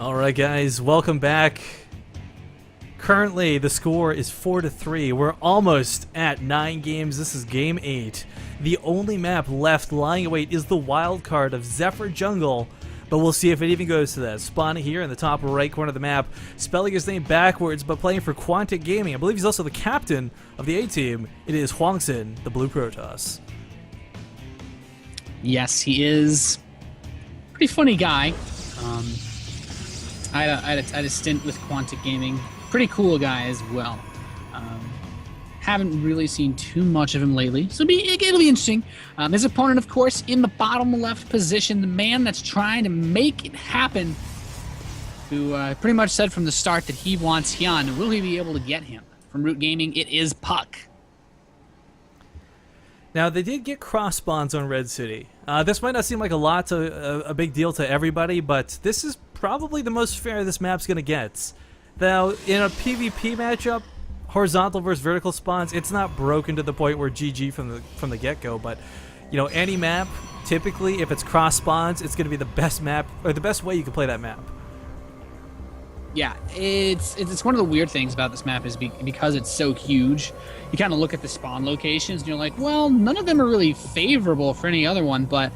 Alright guys, welcome back. Currently the score is 4-3. We're almost at 9 games. This is game 8. The only map left lying await is the wild card of Zephyr Jungle, but we'll see if it even goes to that. Spawning here in the top right corner of the map, spelling his name backwards but playing for Quantic Gaming. I believe he's also the captain of the A-team. It is HWANGSIN, the Blue Protoss. Yes, he is. Pretty funny guy. I had a stint with Quantic Gaming. Pretty cool guy as well. Haven't really seen too much of him lately, so it'll be interesting. His opponent, of course, in the bottom left position, the man that's trying to make it happen, who pretty much said from the start that he wants Hyun. Will he be able to get him? From Root Gaming, it is puCK. Now, they did get cross spawns on Red City. This might not seem like a big deal to everybody, but this is probably the most fair this map's going to get. Now, in a PvP matchup, horizontal versus vertical spawns, it's not broken to the point where GG from the get-go, but you know, any map, typically, if it's cross spawns, it's going to be the best map, or the best way you can play that map. Yeah, it's one of the weird things about this map is because it's so huge, you kind of look at the spawn locations and you're like, well, none of them are really favorable for any other one, but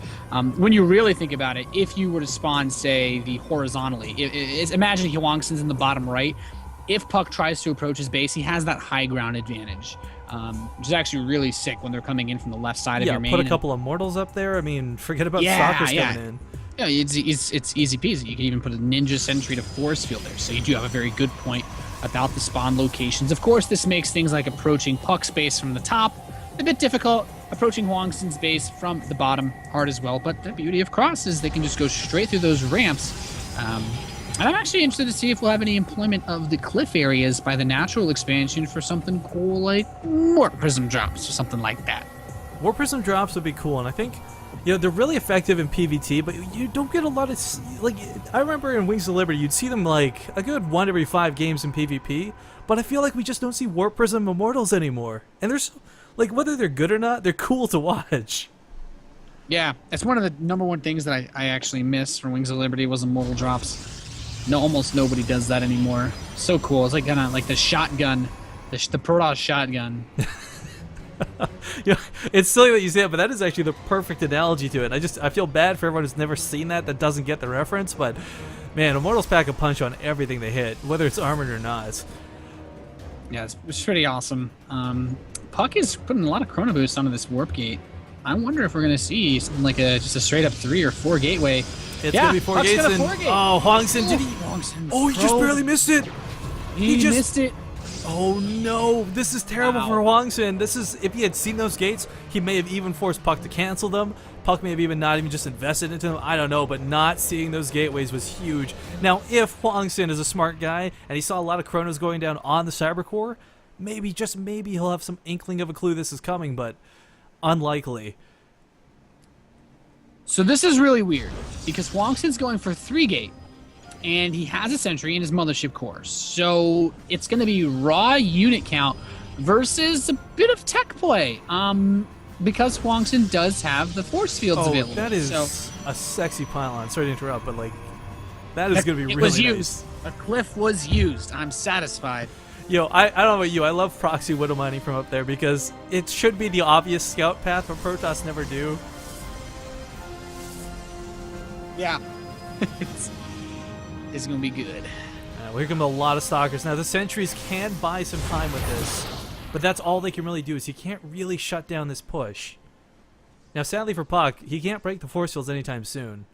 when you really think about it, if you were to spawn, say, the horizontally, imagine HWANGSIN's in the bottom right. If puCK tries to approach his base, he has that high ground advantage, which is actually really sick when they're coming in from the left side of your main. Yeah, put a couple of mortals up there. I mean, forget about stalkers coming in. Yeah, it's easy peasy. You can even put a ninja sentry to force field there, so you do have a very good point about the spawn locations. Of course, this makes things like approaching puCK's base from the top a bit difficult, approaching HWANGSIN's base from the bottom hard as well, but the beauty of Cross is they can just go straight through those ramps. And I'm actually interested to see if we'll have any employment of the cliff areas by the natural expansion for something cool like Warp Prism drops or something like that. Warp Prism drops would be cool, and I think, you know, they're really effective in PvT, but you don't get a lot of, like, I remember in Wings of Liberty, you'd see them like a good 1 every 5 games in PvP, but I feel like we just don't see Warp Prism Immortals anymore. And there's, like, whether they're good or not, they're cool to watch. Yeah, it's one of the #1 things that I actually miss from Wings of Liberty was Immortal drops. No, almost nobody does that anymore. So cool. It's like kind of like the shotgun, the Protoss shotgun. You know, it's silly that you say it, but that is actually the perfect analogy to it. I feel bad for everyone who's never seen that doesn't get the reference, but man, Immortals pack a punch on everything they hit, whether it's armored or not. Yeah, it's pretty awesome. puCK is putting a lot of chrono boost onto this warp gate. I wonder if we're gonna see something like just a straight up 3 or 4 gateway. It's gonna be 4 gates. Oh, HWANGSIN, did he? Oh, he just barely missed it. He just missed it. Oh no, this is terrible for HWANGSIN. This is, if he had seen those gates, he may have even forced puCK to cancel them. puCK may have even not even just invested into them. I don't know, but not seeing those gateways was huge. Now, if HWANGSIN is a smart guy and he saw a lot of chronos going down on the Cyber Core, maybe, just maybe, he'll have some inkling of a clue this is coming, but unlikely. So this is really weird because HWANGSIN's going for 3 gate. And he has a sentry in his mothership core. So it's going to be raw unit count versus a bit of tech play. Because HWANGSIN does have the force fields available. That is a sexy pylon. Sorry to interrupt, but like, that is going to be really nice. A cliff was used. I'm satisfied. Yo, I don't know about you. I love proxy widow mining from up there because it should be the obvious scout path, but Protoss never do. Yeah. It's going to be good. We're going to a lot of stalkers. Now, the sentries can buy some time with this, but that's all they can really do is he can't really shut down this push. Now, sadly for puCK, he can't break the force fields anytime soon.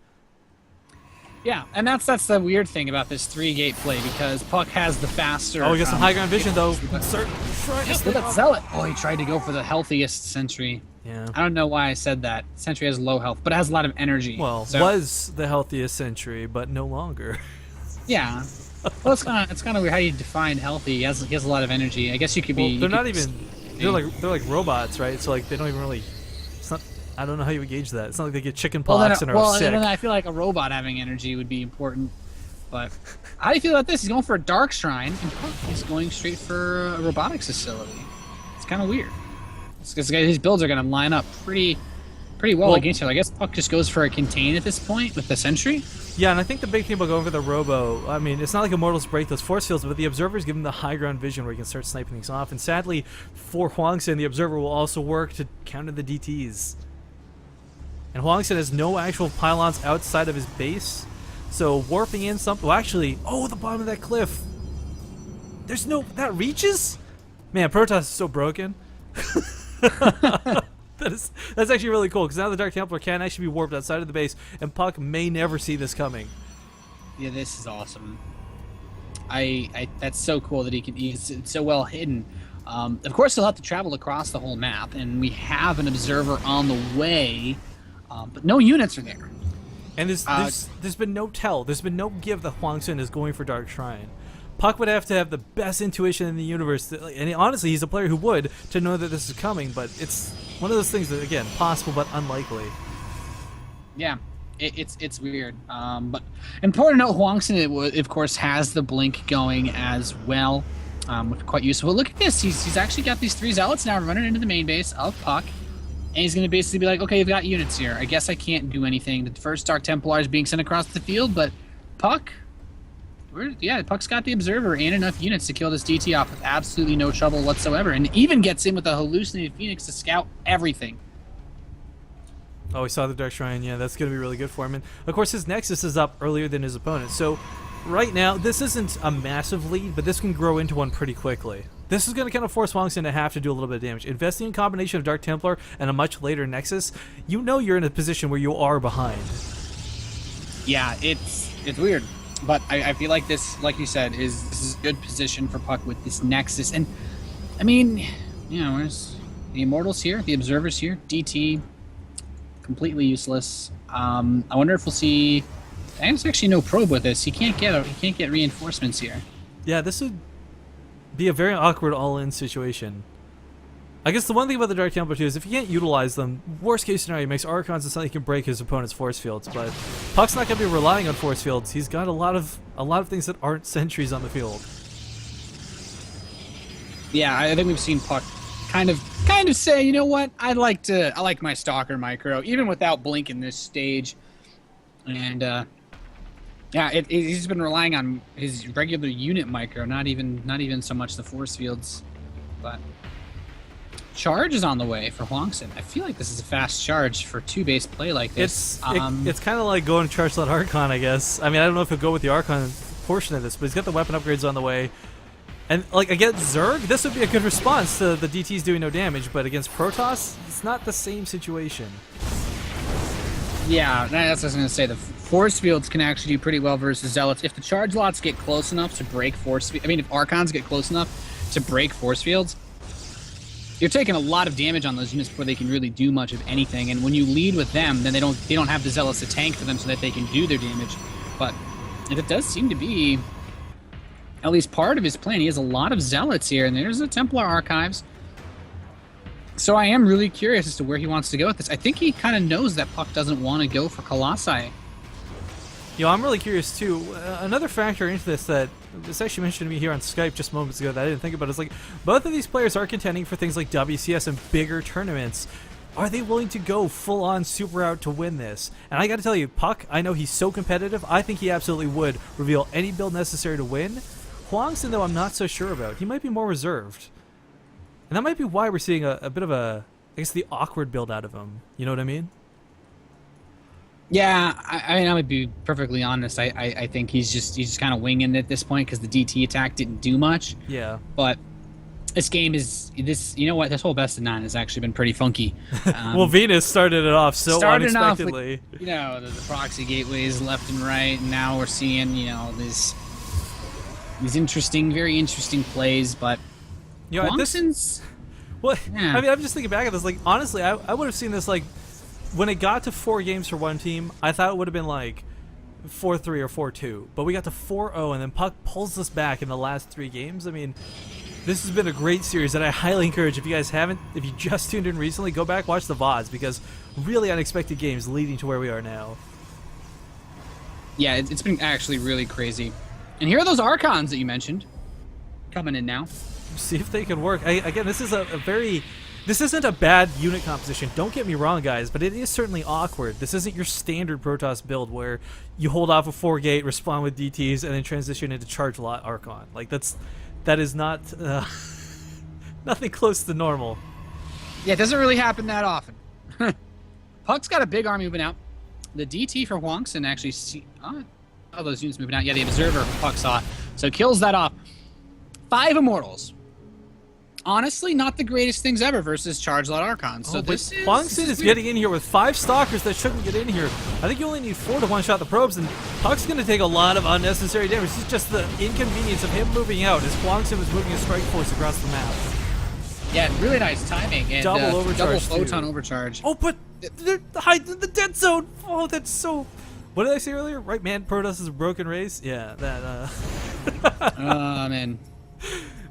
Yeah, and that's the weird thing about this 3-gate play because puCK has the faster... Oh, he got some high ground vision, though. Look at Zealot. Oh, he tried to go for the healthiest sentry. Yeah. I don't know why I said that. Sentry has low health, but it has a lot of energy. Well, was the healthiest sentry, but no longer. Yeah. Well, it's kind of weird how you define healthy. He has a lot of energy. I guess you could be. They're not even. They're like robots, right? So like they don't even really. It's not. I don't know how you would gauge that. It's not like they get chicken pox and are sick. Well, I feel like a robot having energy would be important. But how do you feel about this? He's going for a Dark Shrine, and puCK is going straight for a robotics facility. It's kind of weird. His builds are going to line up pretty pretty well against you. I guess puCK just goes for a contain at this point with the sentry. Yeah, and I think the big thing about going for the Robo, I mean, it's not like Immortals break those force fields, but the Observers give him the high ground vision where he can start sniping things off. And sadly, for HWANGSIN, the Observer will also work to counter the DTs. And HWANGSIN has no actual pylons outside of his base, so warping in something... Well, actually, the bottom of that cliff. There's no... That reaches? Man, Protoss is so broken. That's actually really cool, because now the Dark Templar can actually be warped outside of the base, and puCK may never see this coming. Yeah, this is awesome. That's so cool that he's so well hidden. Of course, he'll have to travel across the whole map, and we have an observer on the way, but no units are there. And there's been no tell. There's been no give that HWANGSIN is going for Dark Shrine. puCK would have to have the best intuition in the universe, and honestly, he's a player who would, to know that this is coming, but it's one of those things that, again, possible but unlikely. Yeah, it's weird. But important to note, HWANGSIN, of course, has the blink going as well, which is quite useful. But look at this. He's actually got these 3 zealots now running into the main base of puCK, and he's going to basically be like, okay, you've got units here. I guess I can't do anything. The first Dark Templar is being sent across the field, but puCK... puCK's got the Observer and enough units to kill this DT off with absolutely no trouble whatsoever, and even gets in with a hallucinated Phoenix to scout everything. Oh, we saw the Dark Shrine. Yeah, that's going to be really good for him. And, of course, his Nexus is up earlier than his opponent. So, right now, this isn't a massive lead, but this can grow into one pretty quickly. This is going to kind of force HWANGSIN to have to do a little bit of damage. Investing in a combination of Dark Templar and a much later Nexus, you know you're in a position where you are behind. Yeah, it's weird. But I feel like this, like you said, this is a good position for puCK with this Nexus. And, I mean, where's the Immortals here, the Observers here, DT, completely useless. I wonder if we'll see... There's actually no probe with this. He can't get reinforcements here. Yeah, this would be a very awkward all-in situation. I guess the one thing about the Dark Templar too is if you can't utilize them, worst case scenario, he makes Archons and something he can break his opponent's force fields. But puCK's not going to be relying on force fields. He's got a lot of things that aren't sentries on the field. Yeah, I think we've seen puCK kind of say, you know what, I like my Stalker micro even without blink in this stage, and yeah, he's been relying on his regular unit micro, not even so much the force fields, but. Charge is on the way for HWANGSIN. I feel like this is a fast charge for 2-base play like this. It's kind of like going to charge that Archon, I guess. I mean, I don't know if he'll go with the Archon portion of this, but he's got the weapon upgrades on the way. And, like, against Zerg, this would be a good response to the DTs doing no damage, but against Protoss, it's not the same situation. Yeah, that's what I was going to say. The force fields can actually do pretty well versus Zealots. If the charge lots get close enough to break force fields... I mean, if Archons get close enough to break force fields... You're taking a lot of damage on those units before they can really do much of anything, and when you lead with them, then they don't have the Zealots to tank for them so that they can do their damage. But it does seem to be at least part of his plan. He has a lot of Zealots here, and there's the Templar Archives. So I am really curious as to where he wants to go with this. I think he kind of knows that puCK doesn't want to go for Colossi. I'm really curious too. Another factor into this that was actually mentioned to me here on Skype just moments ago that I didn't think about is like both of these players are contending for things like WCS and bigger tournaments. Are they willing to go full on super out to win this? And I got to tell you, puCK, I know he's so competitive. I think he absolutely would reveal any build necessary to win. HWANGSIN, though, I'm not so sure about. He might be more reserved, and that might be why we're seeing a bit of I guess, the awkward build out of him. You know what I mean? Yeah, I mean, I would be perfectly honest. I think he's just kind of winging it at this point because the DT attack didn't do much. Yeah. But this game you know what? This whole best of 9 has actually been pretty funky. Well, Venus started it off so unexpectedly. Off with, the proxy gateways left and right, and now we're seeing, these very interesting plays. But HWANGSIN's... Well, yeah. I mean, I'm just thinking back at this. Like, honestly, I would have seen this like. When it got to 4 games for one team, I thought it would have been like 4-3 or 4-2. But we got to 4-0, and then puCK pulls us back in the last 3 games. I mean, this has been a great series that I highly encourage. If you guys haven't, if you just tuned in recently, go back, watch the VODs, because really unexpected games leading to where we are now. Yeah, it's been actually really crazy. And here are those Archons that you mentioned coming in now. See if they can work. Again, this is a very This isn't a bad unit composition, don't get me wrong, guys, but it is certainly awkward. This isn't your standard Protoss build where you hold off a 4-gate, respond with DTs, and then transition into Charge Lot Archon. Like, that is not nothing close to normal. Yeah, it doesn't really happen that often. puCK's got a big army moving out. The DT for HWANGSIN actually see all those units moving out. Yeah, the Observer puCK saw it. So kills that off. 5 Immortals. Honestly, not the greatest things ever versus Charge Lot Archon. So this is HWANGSIN is getting in here with 5 Stalkers that shouldn't get in here. I think you only need 4 to one-shot the probes, and puCK's going to take a lot of unnecessary damage. This is just the inconvenience of him moving out as HWANGSIN was moving a strike force across the map. Yeah, really nice timing. And, double overcharge, double photon overcharge. Oh, but the dead zone. Oh, that's so... What did I say earlier? Right, man, Protoss is a broken race? Yeah, that, Oh, man.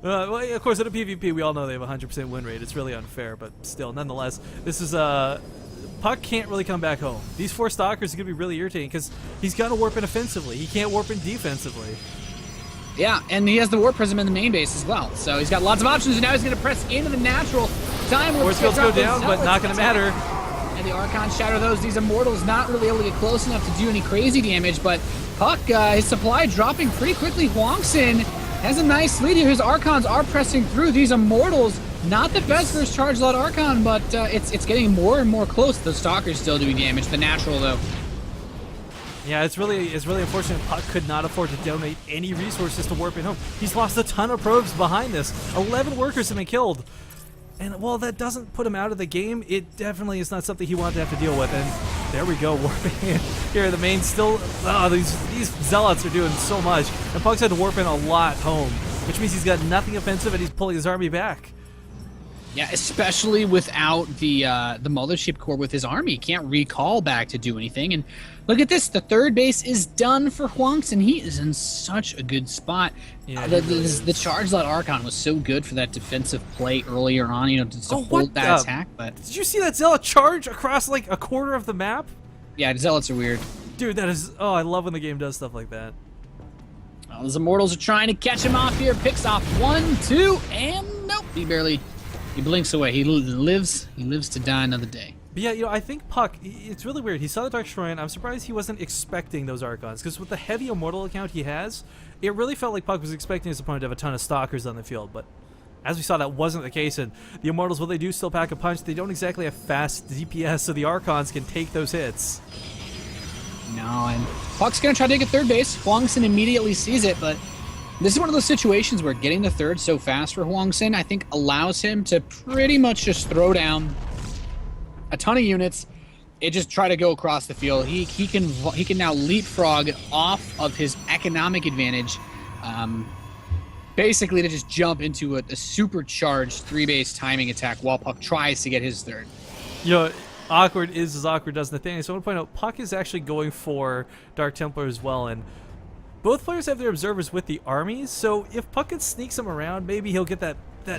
Well, of course, in a PvP, we all know they have a 100% win rate. It's really unfair, but still, nonetheless, this is puCK can't really come back home. These 4 Stalkers are going to be really irritating because he's got to warp in offensively. He can't warp in defensively. Yeah, and he has the Warp Prism in the main base as well. So he's got lots of options, and now he's going to press into the natural. Force fields go down, but not going to matter. And the Archon shatter those. These Immortals not really able to get close enough to do any crazy damage, but puCK, his supply dropping pretty quickly. HWANGSIN has a nice lead here. His Archons are pressing through. These Immortals, not the best versus Charge Lot Archon, but it's getting more and more close. The Stalker's still doing damage. The natural, though. Yeah, it's really unfortunate. puCK could not afford to donate any resources to warp in home. He's lost a ton of probes behind this. 11 workers have been killed. And while that doesn't put him out of the game, it definitely is not something he wanted to have to deal with. And there we go, warping in here. The main still, these Zealots are doing so much. And puCK's had to warp in a lot home, which means he's got nothing offensive and he's pulling his army back. Yeah, especially without the Mothership Core with his army. He can't recall back to do anything. And look at this. The 3rd base is done for HWANGSIN. He is in such a good spot. Yeah, the Charge Lot Archon was so good for that defensive play earlier on, you know, to hold that attack. But did you see that Zealot charge across like a quarter of the map? Yeah, Zealots are weird. Dude, that is... Oh, I love when the game does stuff like that. Well, those Immortals are trying to catch him off here. Picks off 1, 2, and nope. He blinks away. He lives to die another day. But yeah, you know, I think puCK, it's really weird. He saw the Dark Shrine. I'm surprised he wasn't expecting those Archons, because with the heavy Immortal account he has, it really felt like puCK was expecting his opponent to have a ton of Stalkers on the field. But as we saw, that wasn't the case, and the Immortals, while they do still pack a punch, they don't exactly have fast DPS, so the Archons can take those hits. No, and puCK's going to try to take a 3rd base. HWANGSIN immediately sees it, but this is one of those situations where getting the 3rd so fast for HWANGSIN, I think, allows him to pretty much just throw down a ton of units and just try to go across the field. He can now leapfrog off of his economic advantage, basically to just jump into a supercharged 3-base timing attack while puCK tries to get his 3rd. You know, awkward is as awkward does the thing. So I want to point out, puCK is actually going for Dark Templar as well, and both players have their observers with the armies, so if puCK can sneak some around, maybe he'll get that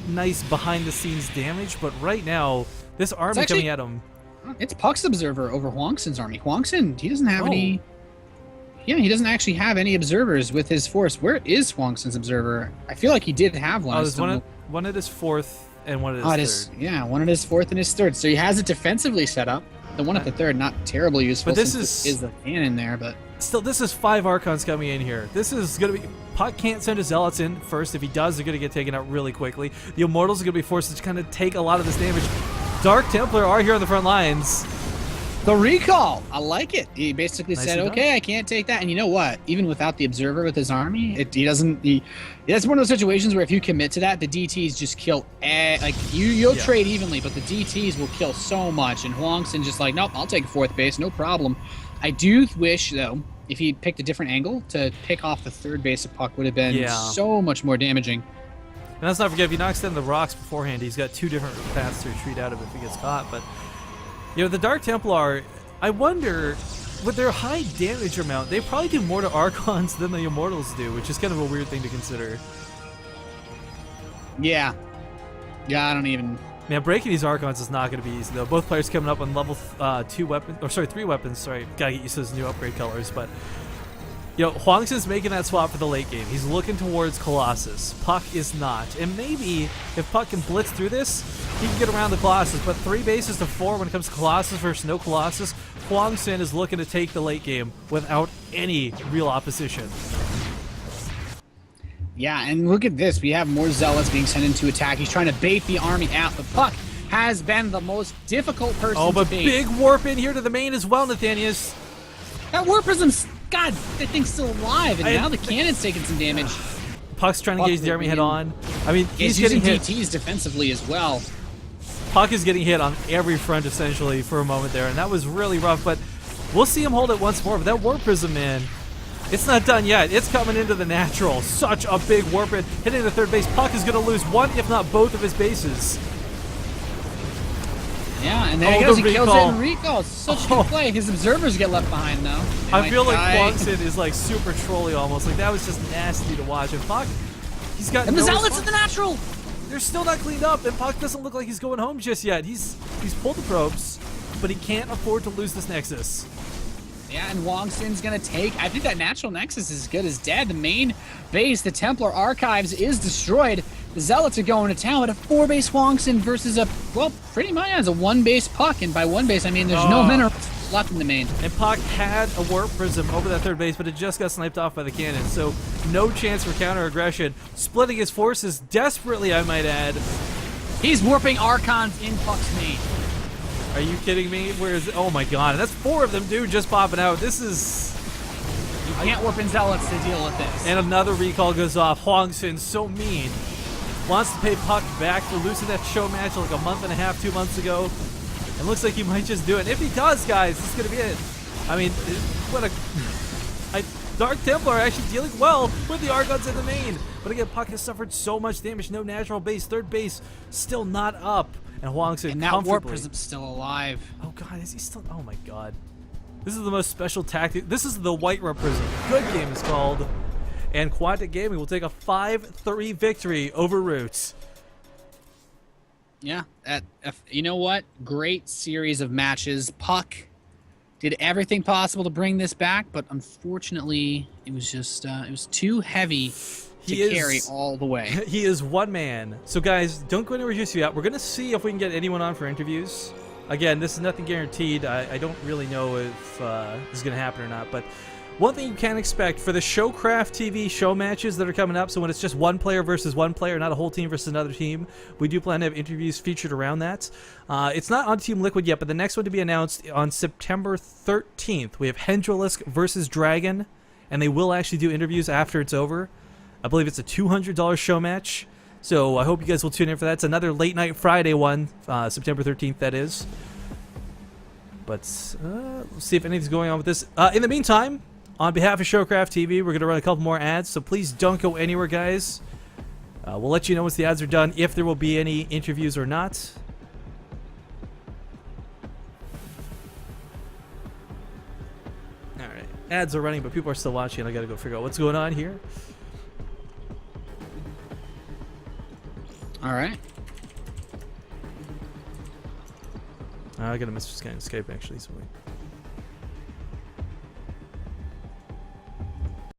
nice behind-the-scenes damage, but right now, this army coming at him... It's puCK's observer over HWANGSIN's army. HWANGSIN, he doesn't have any... Yeah, he doesn't actually have any observers with his force. Where is HWANGSIN's observer? I feel like he did have one. Oh, there's one at his 4th and one at his 3rd. Yeah, one at his 4th and his 3rd. So he has it defensively set up. The one at the 3rd, not terribly useful. But this is the cannon there, but... Still, this is 5 Archons coming in here. This is going to be... puCK can't send his Zealots in first. If he does, they're going to get taken out really quickly. The Immortals are going to be forced to kind of take a lot of this damage. Dark Templar are here on the front lines. The recall! I like it. He basically said, okay, I can't take that. And you know what? Even without the Observer with his army, that's one of those situations where if you commit to that, the DTs just kill... You'll trade evenly, but the DTs will kill so much. And HWANGSIN just like, nope, I'll take a 4th base, no problem. I do wish, though, if he picked a different angle to pick off the 3rd base of puCK would have been so much more damaging. And let's not forget, if he knocks down the rocks beforehand, he's got 2 different paths to retreat out of if he gets caught. But, you know, the Dark Templar, I wonder, with their high damage amount, they probably do more to Archons than the Immortals do, which is kind of a weird thing to consider. Yeah. Yeah, I don't even... Man, breaking these Archons is not going to be easy, though. Both players coming up on level 3 weapons. Sorry, gotta get used to those new upgrade colors, but You know, HWANGSIN's making that swap for the late game. He's looking towards Colossus. puCK is not. And maybe if puCK can blitz through this, he can get around the Colossus. But 3 bases to 4 when it comes to Colossus versus no Colossus, HWANGSIN is looking to take the late game without any real opposition. Yeah, and look at this. We have more Zealots being sent into attack. He's trying to bait the army out, but puCK has been the most difficult person to bait. Big warp in here to the main as well, Nathanius. That Warp Prism's, God, that thing's still alive, and now the cannon's taking some damage. puCK's trying to engage the army head on. I mean, he's using getting hit. DTs defensively as well. puCK is getting hit on every front, essentially, for a moment there, and that was really rough, but we'll see him hold it once more. But that Warp Prism, man, it's not done yet. It's coming into the natural. Such a big warp in, hitting the third base. puCK is going to lose one, if not both, of his bases. Yeah, and there he goes. He kills it in recall. Such a good play. His observers get left behind, though. I feel like HWANGSIN is like super trolly almost. Like, that was just nasty to watch. And puCK, he's got and no the Zealots response. in the natural. They're still not cleaned up, and puCK doesn't look like he's going home just yet. He's pulled the probes, but he can't afford to lose this Nexus. Yeah, and HWANGSIN's gonna take. I think that natural Nexus is as good as dead. The main base, the Templar Archives, is destroyed. The Zealots are going to town at a 4-base HWANGSIN versus a, well, pretty much as a 1-base puCK. And by 1 base, I mean there's no minerals left in the main. And puCK had a Warp Prism over that third base, but it just got sniped off by the cannon. So no chance for counter aggression. Splitting his forces desperately, I might add. He's warping Archons in puCK's main. Are you kidding me? Where is it? Oh my god, and that's 4 of them, dude, just popping out. This is... You can't warp in Zealots to deal with this. And another recall goes off. HWANGSIN, so mean. Wants to pay puCK back for losing that show match like a month and a half, 2 months ago. It looks like he might just do it. And if he does, guys, this is going to be it. I mean, what a... Dark Templar actually dealing well with the Archons in the main. But again, puCK has suffered so much damage. No natural base. Third base still not up. And HWANGSIN and that Warp Prism's still alive. Oh god, is he still? Oh my god. This is the most special tactic. This is the White Warp Prism. Good game is called. And Quantic Gaming will take a 5-3 victory over Roots. Yeah, you know what? Great series of matches. puCK did everything possible to bring this back, but unfortunately, it was just it was too heavy to carry all the way. He is one man. So guys, don't go anywhere just yet. We're going to see if we can get anyone on for interviews. Again, this is nothing guaranteed. I don't really know if this is going to happen or not, but one thing you can expect for the Showcraft TV show matches that are coming up, so when it's just one player versus one player, not a whole team versus another team, we do plan to have interviews featured around that. It's not on Team Liquid yet, but the next one to be announced on September 13th. We have Hendrilisk versus Dragon, and they will actually do interviews after it's over. I believe it's a $200 show match, so I hope you guys will tune in for that. It's another late night Friday one, September 13th, that is. But let's see if anything's going on with this. In the meantime, on behalf of Showcraft TV, we're going to run a couple more ads, so please don't go anywhere, guys. We'll let you know once the ads are done if there will be any interviews or not. Alright, ads are running, but people are still watching. I got to go figure out what's going on here. All right. I got to miss Skype, actually, so wait.